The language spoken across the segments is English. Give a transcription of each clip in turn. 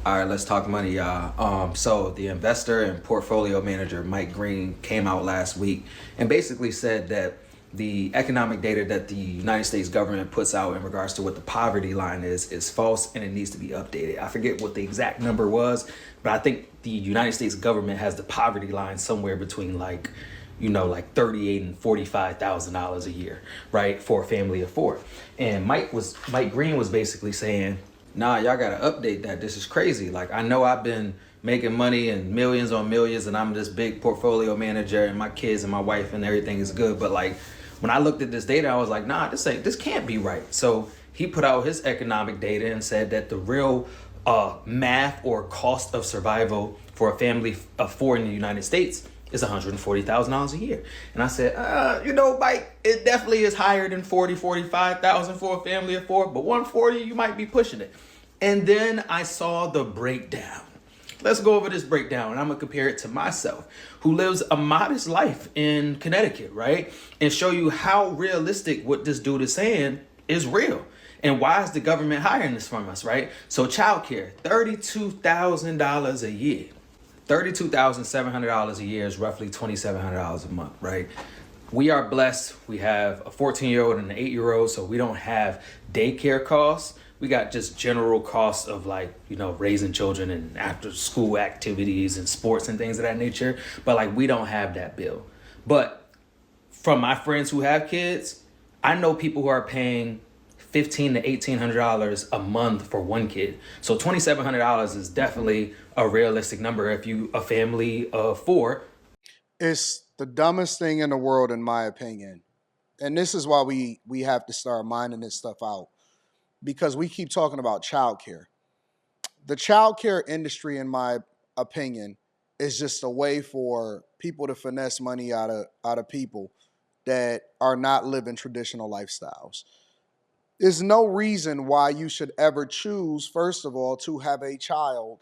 All right, let's talk money, y'all. So the investor and portfolio manager Mike Green came out last week and basically said that the economic data that the United States government puts out in regards to what the poverty line is false and it needs to be updated. I forget what the exact number was, but I think the United States government has the poverty line somewhere between like 38 and $45,000 a year, right, for a family of four. And Mike Green was basically saying, nah, y'all gotta update that. This is crazy. Like, I know I've been making money and millions on millions, and I'm this big portfolio manager, and my kids and my wife and everything is good. But like, when I looked at this data, I was like, nah, this can't be right. So he put out his economic data and said that the real math or cost of survival for a family of four in the United States is $140,000 a year. And I said, Mike, it definitely is higher than 45,000 for a family of four, but 140, you might be pushing it. And then I saw the breakdown. Let's go over this breakdown, and I'm gonna compare it to myself, who lives a modest life in Connecticut, right? And show you how realistic what this dude is saying is real. And why is the government hiring this from us, right? So childcare, $32,000 a year. $32,700 a year is roughly $2,700 a month, right? We are blessed. We have a 14-year-old and an 8-year-old, so we don't have daycare costs. We got just general costs of raising children and after school activities and sports and things of that nature. But we don't have that bill. But from my friends who have kids, I know people who are paying $1,500 to $1,800 a month for one kid. So $2,700 is definitely a realistic number if you a family of four. It's the dumbest thing in the world, in my opinion. And this is why we have to start minding this stuff out, because we keep talking about childcare. The childcare industry, in my opinion, is just a way for people to finesse money out of people that are not living traditional lifestyles. There's no reason why you should ever choose, first of all, to have a child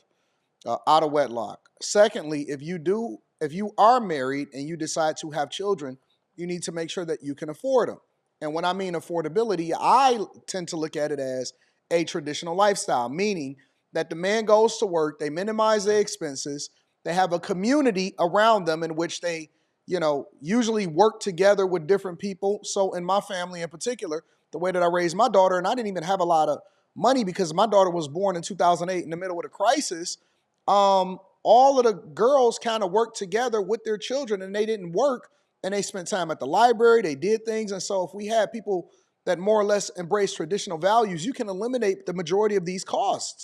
out of wedlock. Secondly, if you are married and you decide to have children, you need to make sure that you can afford them. And when I mean affordability, I tend to look at it as a traditional lifestyle, meaning that the man goes to work, they minimize their expenses, they have a community around them in which they, usually work together with different people. So in my family in particular, the way that I raised my daughter, and I didn't even have a lot of money because my daughter was born in 2008 in the middle of the crisis. All of the girls kind of worked together with their children, and they didn't work, and they spent time at the library. They did things. And so if we had people that more or less embrace traditional values, you can eliminate the majority of these costs.